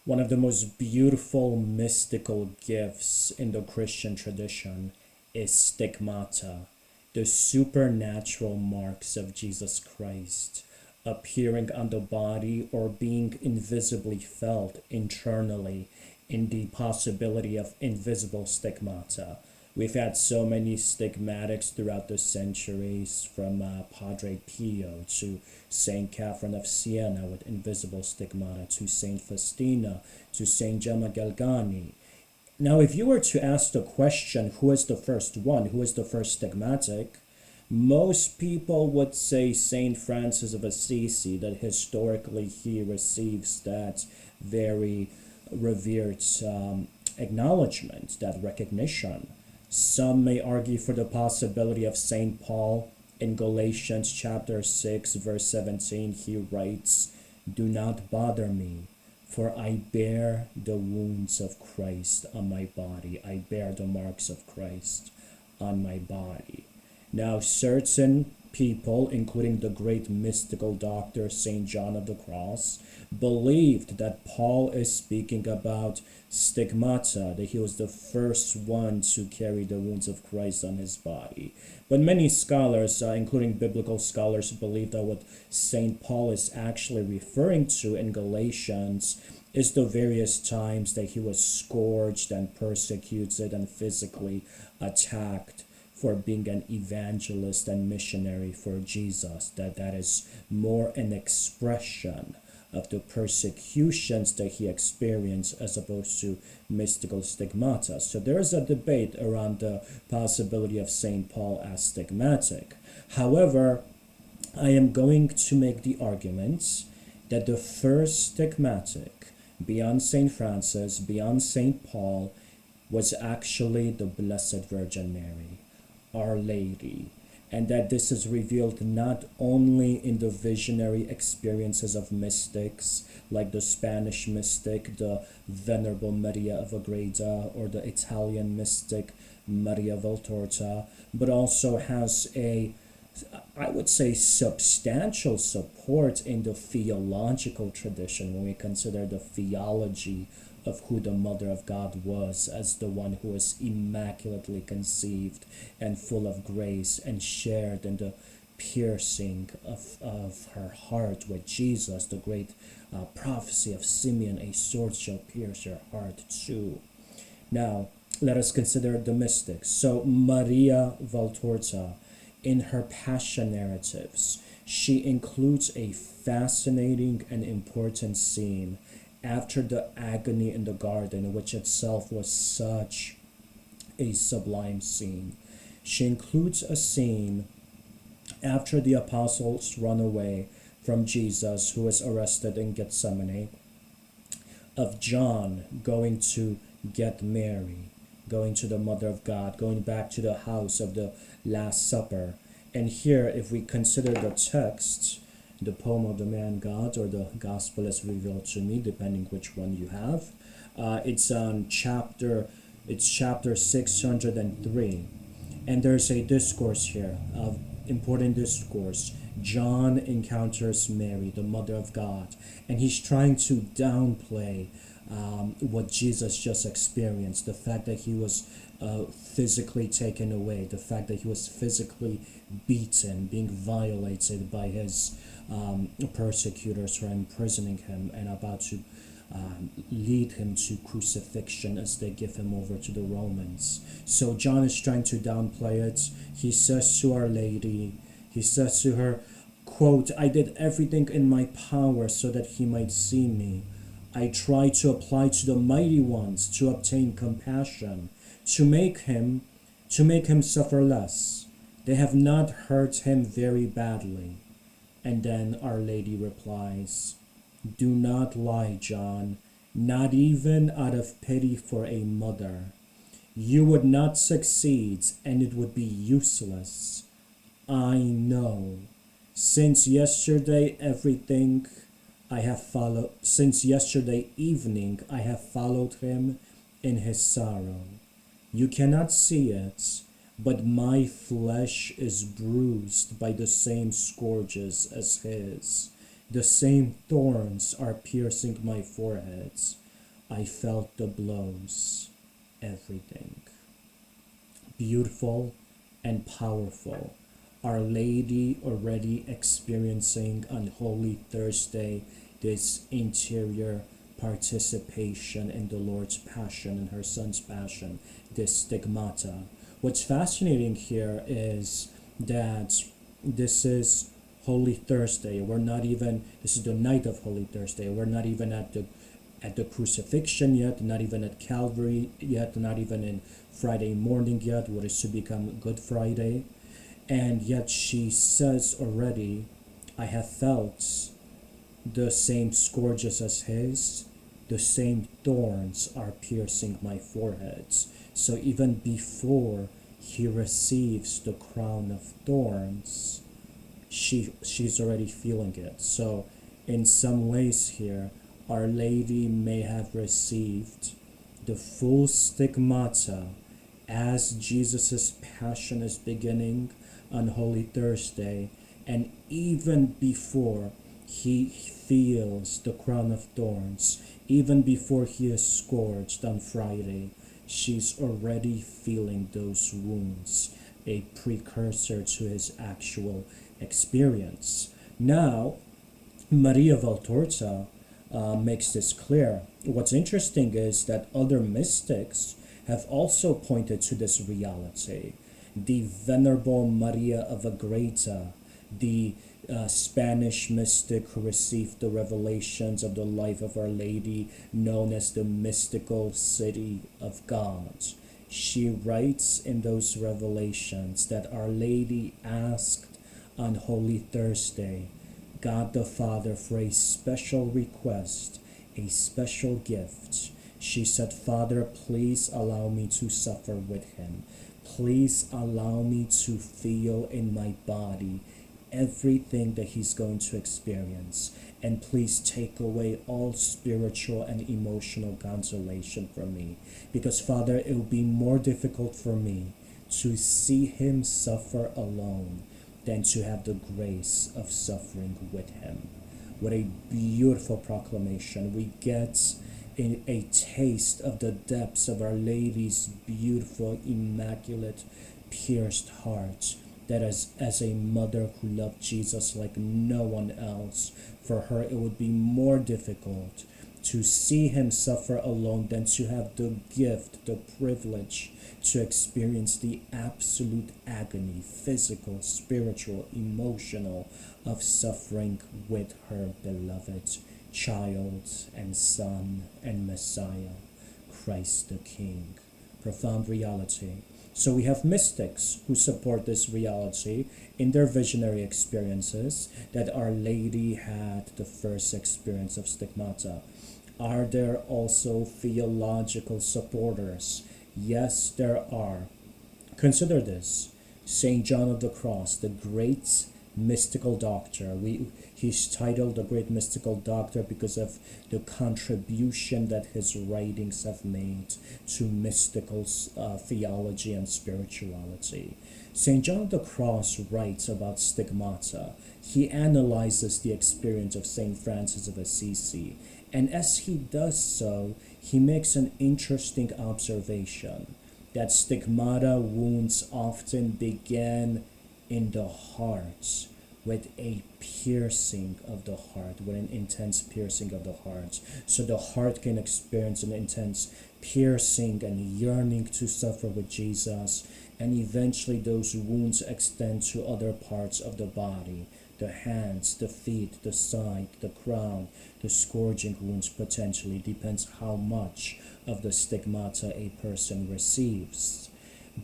One of the most beautiful mystical gifts in the Christian tradition is stigmata, the supernatural marks of Jesus Christ appearing on the body or being invisibly felt internally in the possibility of invisible stigmata. We've had so many stigmatics throughout the centuries, from Padre Pio to Saint Catherine of Siena with invisible stigmata, to Saint Faustina, to Saint Gemma Galgani. Now, if you were to ask the question, who is the first one, who is the first stigmatic, most people would say Saint Francis of Assisi, that historically he receives that very revered acknowledgement, that recognition. Some may argue for the possibility of St. Paul. In Galatians chapter 6, verse 17, he writes, "Do not bother me, for I bear the wounds of Christ on my body. I bear the marks of Christ on my body." Now, certain people, including the great mystical doctor St. John of the Cross, believed that Paul is speaking about stigmata, that he was the first one to carry the wounds of Christ on his body. But many scholars, including biblical scholars, believe that what St. Paul is actually referring to in Galatians is the various times that he was scourged and persecuted and physically attacked for being an evangelist and missionary for Jesus, that is more an expression of the persecutions that he experienced as opposed to mystical stigmata. So there is a debate around the possibility of St. Paul as stigmatic. However, I am going to make the argument that the first stigmatic, beyond St. Francis, beyond St. Paul, was actually the Blessed Virgin Mary, Our Lady, and that this is revealed not only in the visionary experiences of mystics, like the Spanish mystic, the Venerable Maria of Agreda, or the Italian mystic, Maria Valtorta, but also has a, I would say, substantial support in the theological tradition when we consider the theology of who the Mother of God was, as the one who was immaculately conceived and full of grace and shared in the piercing of her heart with Jesus, the great prophecy of Simeon, a sword shall pierce your heart too. Now, let us consider the mystics. So Maria Valtorta, in her Passion narratives, she includes a fascinating and important scene after the agony in the garden, which itself was such a sublime scene. She includes a scene after the apostles run away from Jesus, who was arrested in Gethsemane, of John going to get Mary, going to the Mother of God, going back to the house of the Last Supper. And here, if we consider the text, the poem of the man God, or the gospel as revealed to me, depending which one you have, it's chapter 603, and there's a discourse here, important discourse. John encounters Mary, the Mother of God, and he's trying to downplay what Jesus just experienced, the fact that he was physically taken away, the fact that he was physically beaten, being violated by his persecutors who are imprisoning him and about to lead him to crucifixion as they give him over to the Romans. So John is trying to downplay it. He says to Our Lady, he says to her, quote, "I did everything in my power so that he might see me. I tried to apply to the mighty ones to obtain compassion, to make him suffer less. They have not hurt him very badly." And then Our Lady replies, "Do not lie, John, not even out of pity for a mother. You would not succeed, and it would be useless. I know. Since yesterday evening I have followed him in his sorrow. You cannot see it, but my flesh is bruised by the same scourges as his. The same thorns are piercing my forehead. I felt the blows, everything. Beautiful and powerful. Our Lady already experiencing on Holy Thursday this interior participation in the Lord's passion and her Son's passion, this stigmata. What's fascinating here is that this is Holy Thursday. We're not even, this is the night of Holy Thursday. We're not even at the crucifixion yet, not even at Calvary yet, not even in Friday morning yet, what is to become Good Friday. And yet she says already, I have felt the same scourges as his, the same thorns are piercing my foreheads. So even before he receives the crown of thorns, she's already feeling it. So in some ways here, Our Lady may have received the full stigmata as Jesus' passion is beginning on Holy Thursday, and even before he feels the crown of thorns, even before he is scourged on Friday, she's already feeling those wounds, a precursor to his actual experience. Now, Maria Valtorta makes this clear. What's interesting is that other mystics have also pointed to this reality. The Venerable Maria of Agreda, the Spanish mystic who received the revelations of the life of Our Lady, known as the mystical city of God. She writes in those revelations that Our Lady asked on Holy Thursday God the Father for a special request, a special gift. She said, Father, please allow me to suffer with him. Please allow me to feel in my body everything that he's going to experience. And please take away all spiritual and emotional consolation from me. Because, Father, it will be more difficult for me to see him suffer alone than to have the grace of suffering with him. What a beautiful proclamation. We get a taste of the depths of Our Lady's beautiful, immaculate, pierced heart, that as a mother who loved Jesus like no one else, for her it would be more difficult to see him suffer alone than to have the gift, the privilege to experience the absolute agony, physical, spiritual, emotional, of suffering with her beloved child and Son and Messiah, Christ the King. Profound reality. So we have mystics who support this reality in their visionary experiences, that Our Lady had the first experience of stigmata. Are there also theological supporters? Yes, there are. Consider this. St. John of the Cross, the great mystical doctor. He's titled the great mystical doctor because of the contribution that his writings have made to mystical theology and spirituality. St. John of the Cross writes about stigmata. He analyzes the experience of St. Francis of Assisi, and as he does so, he makes an interesting observation that stigmata wounds often begin in the heart, with a piercing of the heart, with an intense piercing of the heart. So the heart can experience an intense piercing and yearning to suffer with Jesus, and eventually those wounds extend to other parts of the body, the hands, the feet, the side, the crown. The scourging wounds potentially depends how much of the stigmata a person receives.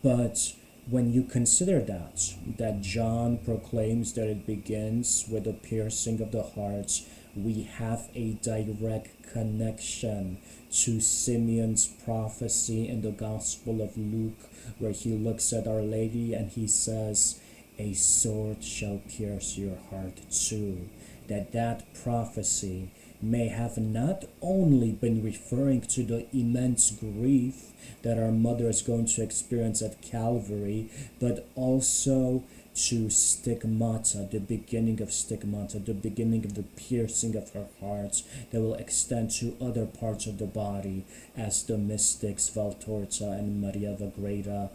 But when you consider that John proclaims that it begins with the piercing of the heart, we have a direct connection to Simeon's prophecy in the Gospel of Luke, where he looks at Our Lady and he says, a sword shall pierce your heart too. That prophecy may have not only been referring to the immense grief that our mother is going to experience at Calvary, but also to stigmata, the beginning of stigmata, the beginning of the piercing of her heart that will extend to other parts of the body, as the mystics Valtorta and Maria the Greater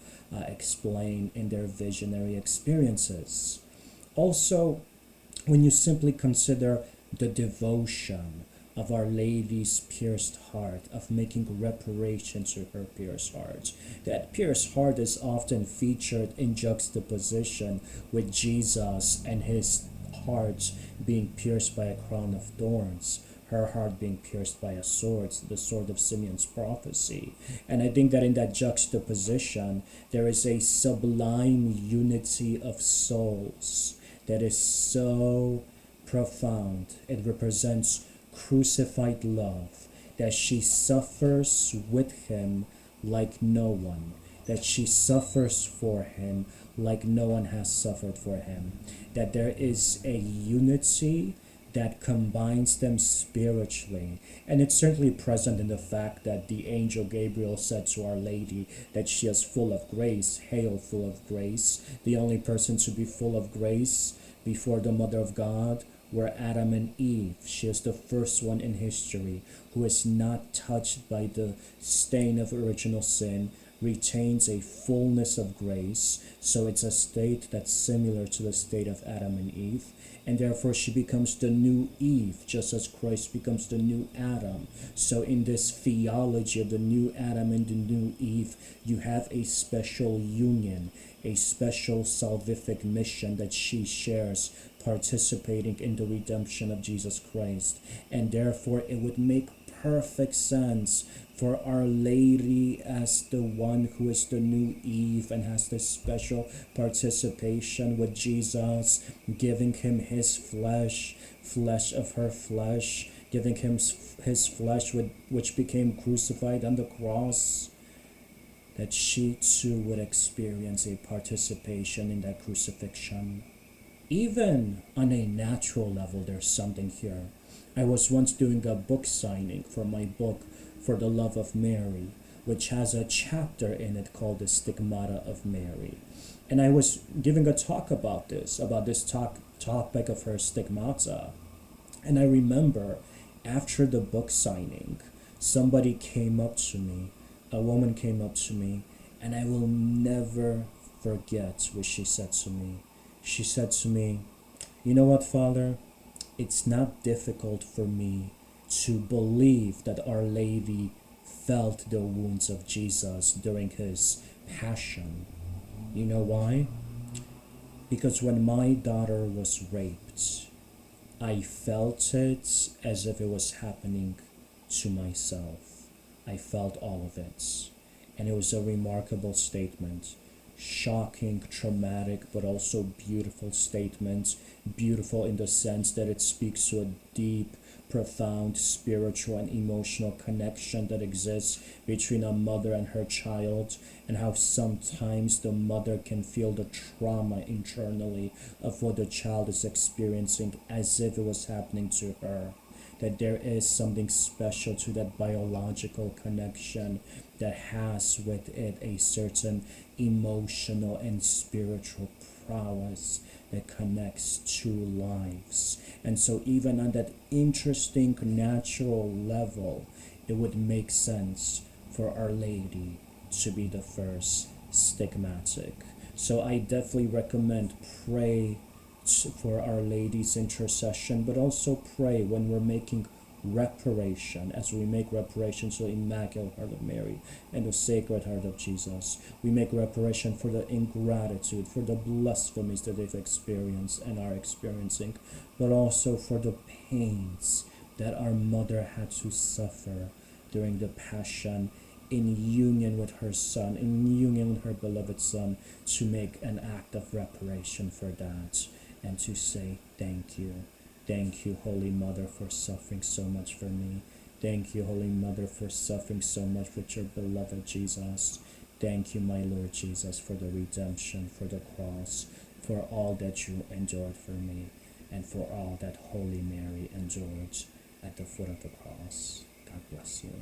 explain in their visionary experiences. Also, when you simply consider the devotion of Our Lady's pierced heart, of making reparation to her pierced heart. That pierced heart is often featured in juxtaposition with Jesus and his heart being pierced by a crown of thorns, her heart being pierced by a sword, the sword of Simeon's prophecy. And I think that in that juxtaposition, there is a sublime unity of souls that is so profound. It represents crucified love, that she suffers with him like no one, that she suffers for him like no one has suffered for him, that there is a unity that combines them spiritually. And it's certainly present in the fact that the angel Gabriel said to Our Lady that she is full of grace. Hail, full of grace. The only person to be full of grace before the Mother of God were Adam and Eve. She is the first one in history who is not touched by the stain of original sin, retains a fullness of grace. So it's a state that's similar to the state of Adam and Eve, and therefore she becomes the new Eve, just as Christ becomes the new Adam. So in this theology of the new Adam and the new Eve, you have a special union, a special salvific mission that she shares, participating in the redemption of Jesus Christ. And therefore it would make perfect sense for Our Lady as the one who is the new Eve and has this special participation with Jesus, giving him his flesh, flesh of her flesh, giving him his flesh which became crucified on the cross, that she too would experience a participation in that crucifixion. Even on a natural level, there's something here. I was once doing a book signing for my book, For the Love of Mary, which has a chapter in it called the Stigmata of Mary. And I was giving a talk about this topic of her stigmata. And I remember after the book signing, somebody came up to me, a woman came up to me, and I will never forget what she said to me. She said to me, "You know what, Father? It's not difficult for me to believe that Our Lady felt the wounds of Jesus during his passion. You know why? Because when my daughter was raped, I felt it as if it was happening to myself. I felt all of it. And it was a remarkable statement. Shocking, traumatic, but also beautiful statement. Beautiful in the sense that it speaks to a deep, profound spiritual and emotional connection that exists between a mother and her child, and how sometimes the mother can feel the trauma internally of what the child is experiencing as if it was happening to her. That there is something special to that biological connection that has with it a certain emotional and spiritual prowess that connects two lives. And so even on that interesting natural level, it would make sense for Our Lady to be the first stigmatic. So I definitely recommend pray for Our Lady's intercession, but also pray when we're making reparation, as we make reparation to the Immaculate Heart of Mary and the Sacred Heart of Jesus. We make reparation for the ingratitude, for the blasphemies that they've experienced and are experiencing, but also for the pains that our mother had to suffer during the Passion, in union with her Son, in union with her beloved Son, to make an act of reparation for that, and to say thank you. Thank you, Holy Mother, for suffering so much for me. Thank you, Holy Mother, for suffering so much with your beloved Jesus. Thank you, my Lord Jesus, for the redemption, for the cross, for all that you endured for me, and for all that Holy Mary endured at the foot of the cross. God bless you.